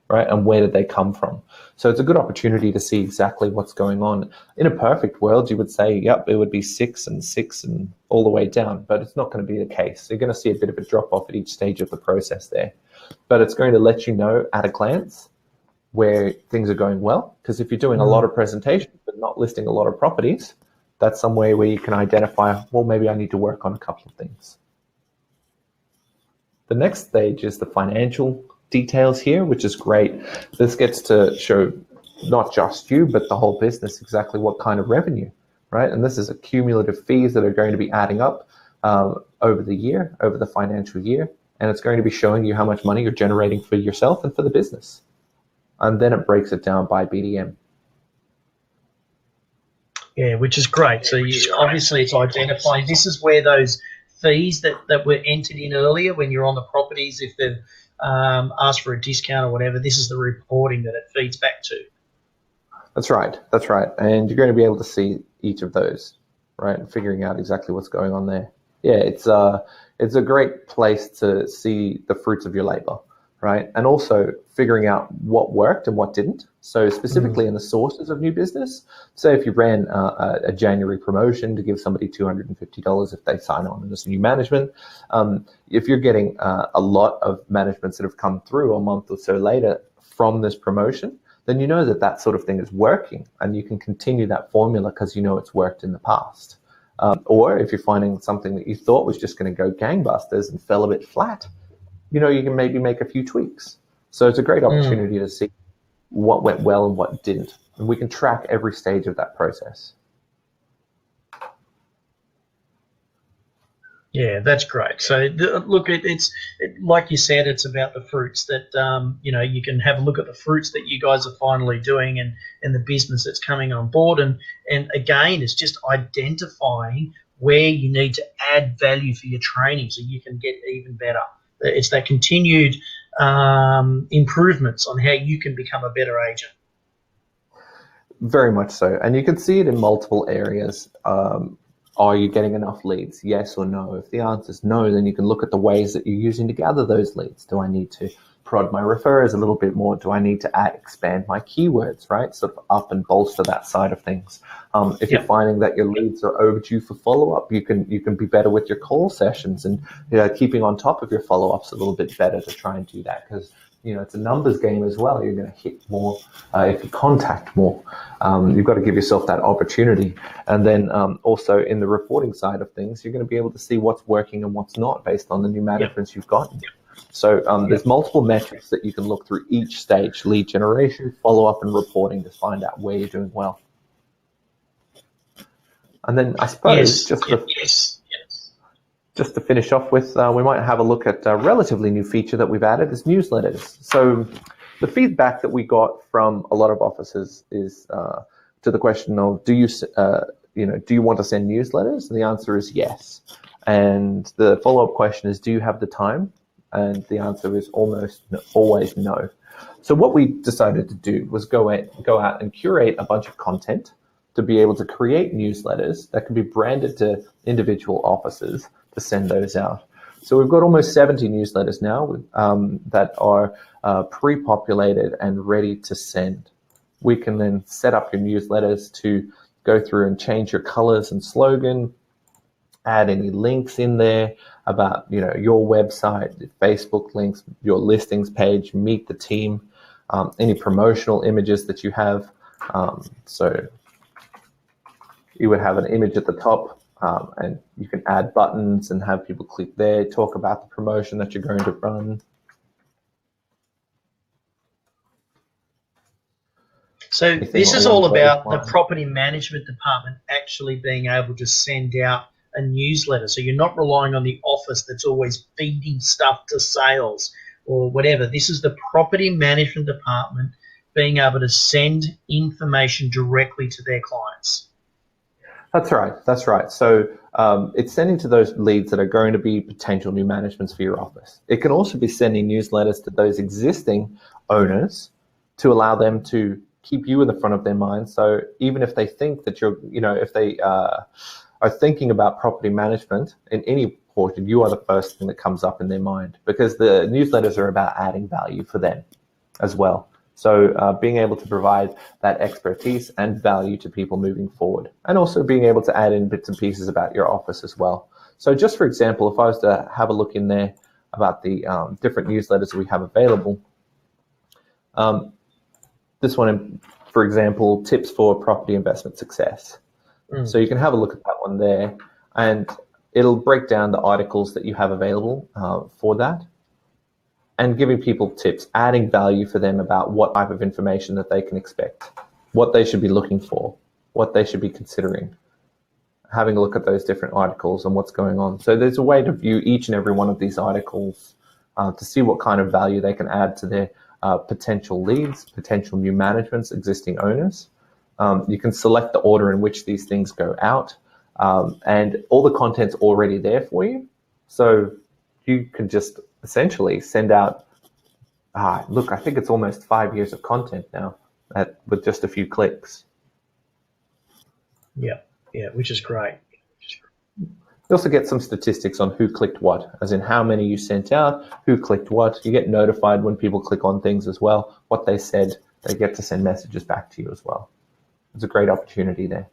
Right? And where did they come from? So it's a good opportunity to see exactly what's going on. In a perfect world, you would say, yep, it would be 6 and 6 and all the way down, but it's not going to be the case. You're going to see a bit of a drop off at each stage of the process there. But it's going to let you know at a glance where things are going well. Because if you're doing a lot of presentations but not listing a lot of properties, that's somewhere where you can identify, well, maybe I need to work on a couple of things. The next stage is the financial details here, which is great. This gets to show not just you, but the whole business exactly what kind of revenue, right? And this is accumulative fees that are going to be adding up over the year, over the financial year, and it's going to be showing you how much money you're generating for yourself and for the business. And then it breaks it down by BDM. Yeah, which is great. So obviously it's identifying, this is where those fees that were entered in earlier when you're on the properties, if they've asked for a discount or whatever, this is the reporting that it feeds back to. That's right. And you're going to be able to see each of those, right? And figuring out exactly what's going on there. Yeah, it's a great place to see the fruits of your labor, right? And also figuring out what worked and what didn't. So specifically in the sources of new business, say if you ran a January promotion to give somebody $250 if they sign on as new management, if you're getting a lot of managements that have come through a month or so later from this promotion, then you know that that sort of thing is working and you can continue that formula because you know it's worked in the past. Or if you're finding something that you thought was just going to go gangbusters and fell a bit flat, you know, you can maybe make a few tweaks. So it's a great opportunity to see what went well and what didn't. And we can track every stage of that process. Yeah, that's great. So look, it's like you said, it's about the fruits that you can have a look at the fruits that you guys are finally doing and the business that's coming on board. And again, it's just identifying where you need to add value for your training so you can get even better. It's that continued improvements on how you can become a better agent. Very much so. And you can see it in multiple areas. Are you getting enough leads? Yes or no? If the answer is no, then you can look at the ways that you're using to gather those leads. Do I need to prod my referrers a little bit more? Do I need to expand my keywords, right? Sort of up and bolster that side of things. If you're finding that your leads are overdue for follow-up, you can be better with your call sessions and keeping on top of your follow-ups a little bit better to try and do that, because it's a numbers game as well. You're going to hit more if you contact more. You've got to give yourself that opportunity. And then also in the reporting side of things, you're going to be able to see what's working and what's not based on the new managements you've got. So there's multiple metrics that you can look through each stage: lead generation, follow-up, and reporting, to find out where you're doing well. And then I suppose just to finish off with, we might have a look at a relatively new feature that we've added, is newsletters. So the feedback that we got from a lot of offices is to the question of, do you want to send newsletters? And the answer is yes. And the follow-up question is, do you have the time? And the answer is almost always no. So what we decided to do was go out and curate a bunch of content to be able to create newsletters that can be branded to individual offices to send those out. So we've got almost 70 newsletters now that are pre-populated and ready to send. We can then set up your newsletters to go through and change your colors and slogan, add any links in there about your website, Facebook links, your listings page, meet the team, any promotional images that you have. So you would have an image at the top, and you can add buttons and have people click there, talk about the promotion that you're going to run. So this is all about the property management department actually being able to send out a newsletter. So you're not relying on the office that's always feeding stuff to sales or whatever. This is the property management department being able to send information directly to their clients. That's right. So it's sending to those leads that are going to be potential new managements for your office. It can also be sending newsletters to those existing owners to allow them to keep you in the front of their mind. So even if they think that if they are thinking about property management in any portion, you are the first thing that comes up in their mind, because the newsletters are about adding value for them as well. So being able to provide that expertise and value to people moving forward, and also being able to add in bits and pieces about your office as well. So just for example, if I was to have a look in there about the different newsletters we have available, this one, for example, tips for property investment success. So you can have a look at that one there, and it'll break down the articles that you have available for that, and giving people tips, adding value for them about what type of information that they can expect, what they should be looking for, what they should be considering, having a look at those different articles and what's going on. So there's a way to view each and every one of these articles to see what kind of value they can add to their potential leads, potential new managements, existing owners. You can select the order in which these things go out, and all the content's already there for you. So you can just essentially send out, look, I think it's almost 5 years of content now with just a few clicks. Yeah, which is great. You also get some statistics on who clicked what, as in how many you sent out, who clicked what. You get notified when people click on things as well, what they said. They get to send messages back to you as well. It's a great opportunity there.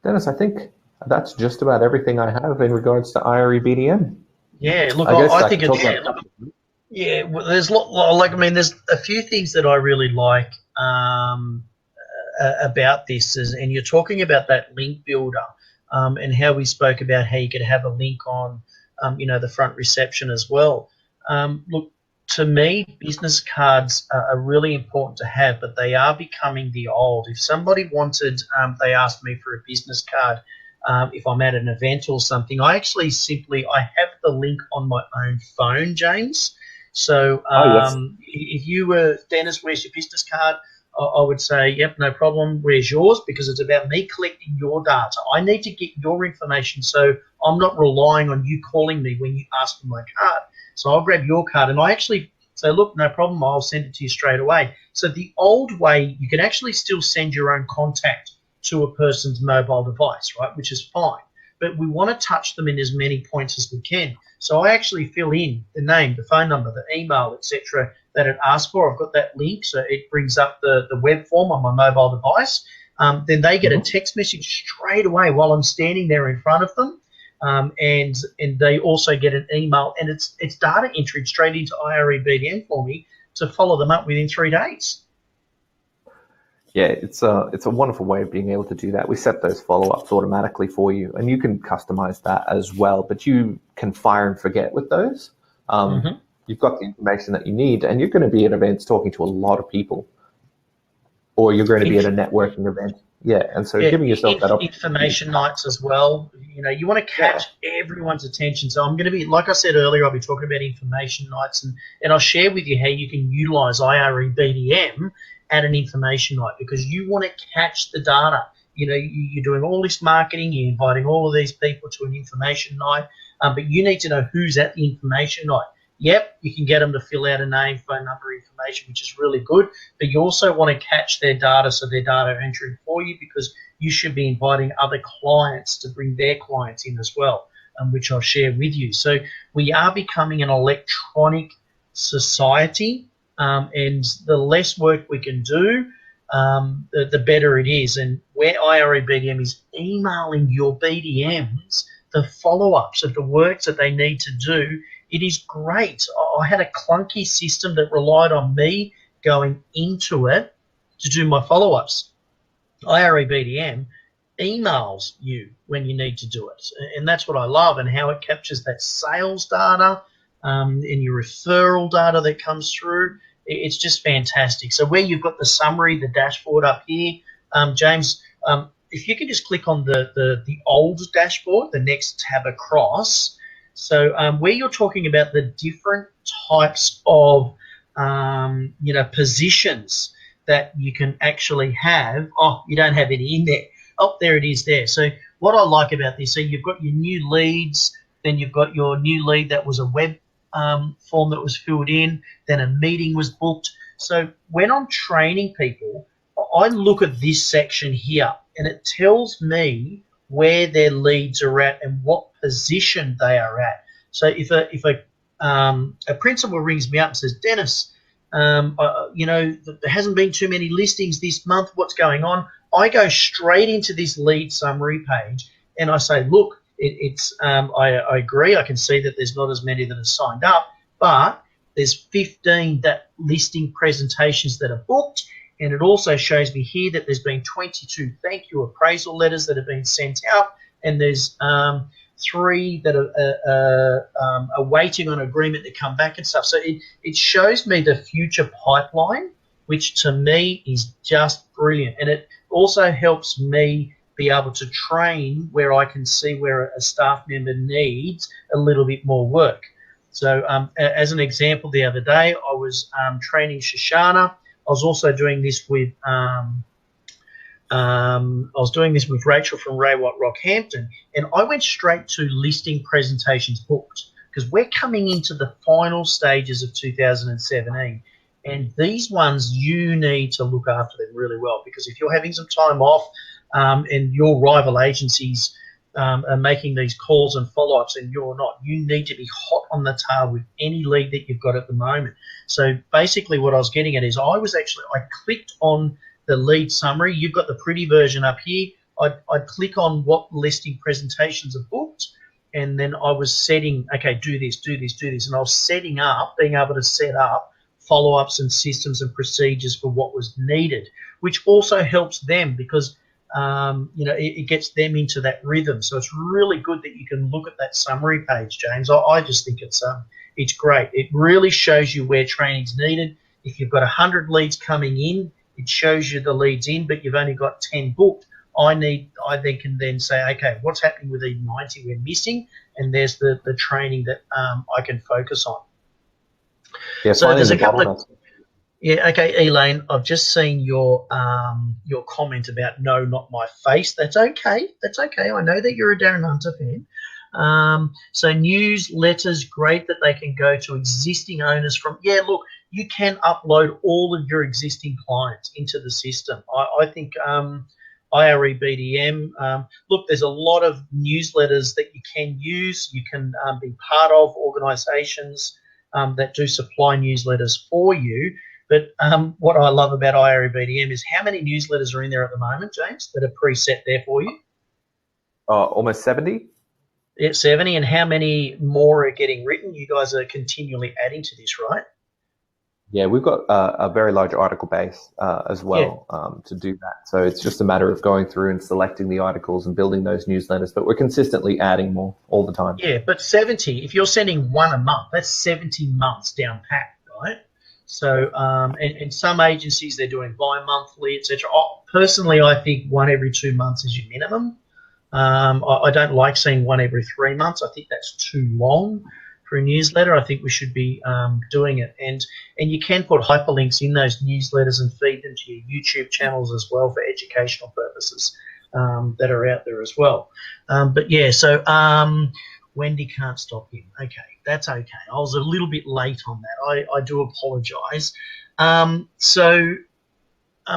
Dennis, I think that's just about everything I have in regards to IRE BDM. Yeah, look, I think it's there's there's a few things that I really like about this, and you're talking about that link builder, and how we spoke about how you could have a link on, the front reception as well. Look, to me, business cards are really important to have, but they are becoming the old. If somebody wanted, they asked me for a business card, if I'm at an event or something, I have the link on my own phone, James. So if you were, Dennis, where's your business card? I would say, yep, no problem. Where's yours? Because it's about me collecting your data. I need to get your information, so I'm not relying on you calling me when you ask for my card. So I'll grab your card, and I actually say, look, no problem. I'll send it to you straight away. So the old way, you can actually still send your own contact to a person's mobile device, right, which is fine. But we want to touch them in as many points as we can. So I actually fill in the name, the phone number, the email, etc., that it asks for. I've got that link, so it brings up the web form on my mobile device. Then they get a text message straight away while I'm standing there in front of them. And they also get an email, and it's data entered straight into IRE for me to follow them up within 3 days. Yeah, it's a wonderful way of being able to do that. We set those follow-ups automatically for you, and you can customize that as well. But you can fire and forget with those. You've got the information that you need, and you're going to be at events talking to a lot of people, or you're going to be at a networking event. Yeah, and so giving yourself that opportunity. Information nights as well. You want to catch everyone's attention. So I'm going to be, like I said earlier, I'll be talking about information nights, and I'll share with you how you can utilize IRE at an information night, because you want to catch the data. You're doing all this marketing, you're inviting all of these people to an information night, but you need to know who's at the information night. Yep, you can get them to fill out a name, phone number, information, which is really good, but you also want to catch their data, so their data are entering for you, because you should be inviting other clients to bring their clients in as well, which I'll share with you. So we are becoming an electronic society, and the less work we can do, the better it is. And where IRE BDM is emailing your BDMs the follow-ups of the works that they need to do, it is great. I had a clunky system that relied on me going into it to do my follow-ups. IRE BDM emails you when you need to do it, and that's what I love, and how it captures that sales data and your referral data that comes through. It's just fantastic. So where you've got the summary, the dashboard up here, James, if you can just click on the old dashboard, the next tab across. So where you're talking about the different types of positions that you can actually have. Oh, you don't have any in there. Oh, there it is there. So what I like about this, so you've got your new leads, then you've got your new lead that was a web form that was filled in, then a meeting was booked. So when I'm training people, I look at this section here, and it tells me where their leads are at and what position they are at. So if a principal rings me up and says, Dennis, there hasn't been too many listings this month, what's going on? I go straight into this lead summary page and I say, look, I agree, I can see that there's not as many that are signed up, but there's 15 that listing presentations that are booked, and it also shows me here that there's been 22 thank you appraisal letters that have been sent out, and there's 3 that are waiting on agreement to come back and stuff. So it shows me the future pipeline, which to me is just brilliant. And it also helps me be able to train where I can see where a staff member needs a little bit more work. So as an example, the other day I was training Shoshana. I was also doing this with Rachel from Ray Watt Rockhampton, and I went straight to listing presentations booked, because we're coming into the final stages of 2017, and these ones you need to look after them really well, because if you're having some time off and your rival agencies are making these calls and follow-ups and you're not, you need to be hot on the tail with any lead that you've got at the moment. So basically what I was getting at is I clicked on the lead summary. You've got the pretty version up here. I'd click on what listing presentations are booked, and then I was setting, okay, do this, do this, do this, and I was setting up, being able to set up follow-ups and systems and procedures for what was needed, which also helps them, because it gets them into that rhythm. So it's really good that you can look at that summary page, James. I just think it's great. It really shows you where training's needed. If you've got 100 leads coming in, it shows you the leads in, but you've only got 10 booked. I then can then say, okay, what's happening with these 90 we're missing? And there's the training that I can focus on. Yeah, so there's a couple of Yeah, okay, Elaine. I've just seen your comment about no, not my face. That's okay. That's okay. I know that you're a Darren Hunter fan. So newsletters, great that they can go to existing owners from. Yeah, look, you can upload all of your existing clients into the system. I think IRE BDM. Look, there's a lot of newsletters that you can use. You can be part of organisations that do supply newsletters for you. But what I love about IRE BDM is how many newsletters are in there at the moment, James, that are preset there for you? Almost 70. Yeah, 70. And how many more are getting written? You guys are continually adding to this, right? Yeah, we've got a very large article base as Yeah. well to do that. So it's just a matter of going through and selecting the articles and building those newsletters. But we're consistently adding more all the time. Yeah, but 70, if you're sending one a month, that's 70 months down pat, right? So, and some agencies, they're doing bi-monthly, etc. Personally, I think one every 2 months is your minimum. I don't like seeing one every 3 months. I think that's too long for a newsletter. I think we should be doing it. And you can put hyperlinks in those newsletters and feed them to your YouTube channels as well for educational purposes that are out there as well. But yeah, so Wendy can't stop him. Okay, that's okay. I was a little bit late on that. I do apologise.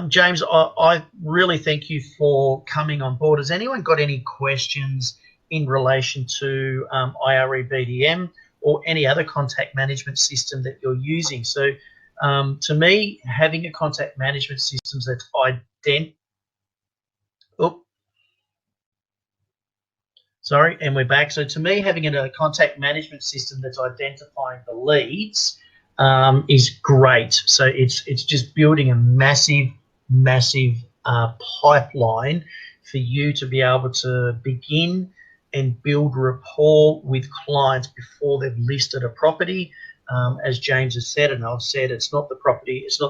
James, I really thank you for coming on board. Has anyone got any questions in relation to IRE BDM or any other contact management system that you're using? So, to me, having a contact management system that's and we're back. So to me, having a contact management system that's identifying the leads is great. So it's just building a massive pipeline for you to be able to begin and build rapport with clients before they've listed a property. As James has said, and I've said, it's not the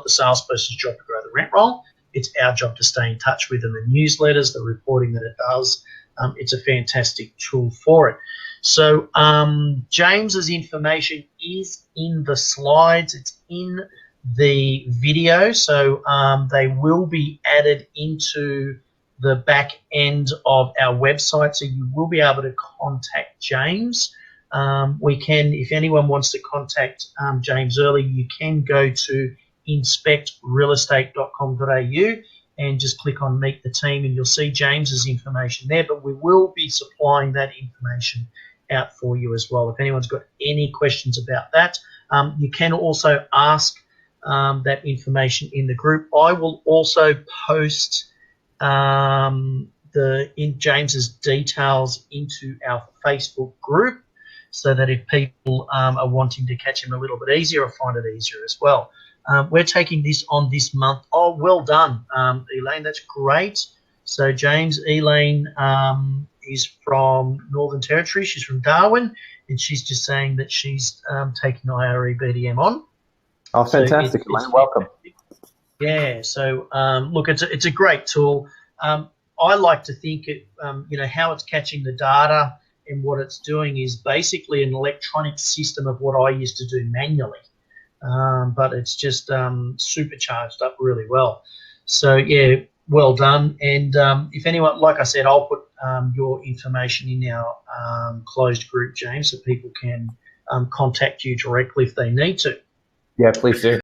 salesperson's job to grow the rent roll. It's our job to stay in touch with them. The newsletters, the reporting that it does, it's a fantastic tool for it. So James's information is in the slides. It's in the video. So they will be added into the back end of our website. So you will be able to contact James. If anyone wants to contact James early, you can go to inspectrealestate.com.au and just click on Meet the Team, and you'll see James's information there. But we will be supplying that information out for you as well. If anyone's got any questions about that, you can also ask that information in the group. I will also post James's details into our Facebook group, so that if people are wanting to catch him a little bit easier or find it easier as well. We're taking this on this month. Oh, well done, Elaine. That's great. So James, Elaine is from Northern Territory. She's from Darwin, and she's just saying that she's taking IRE BDM on. Oh, fantastic, so Elaine. Welcome. Yeah. So look, it's a great tool. I like to think how it's catching the data and what it's doing is basically an electronic system of what I used to do manually. But it's just supercharged up really well. So, yeah, well done. And if anyone, like I said, I'll put your information in our closed group, James, so people can contact you directly if they need to. Yeah, please do.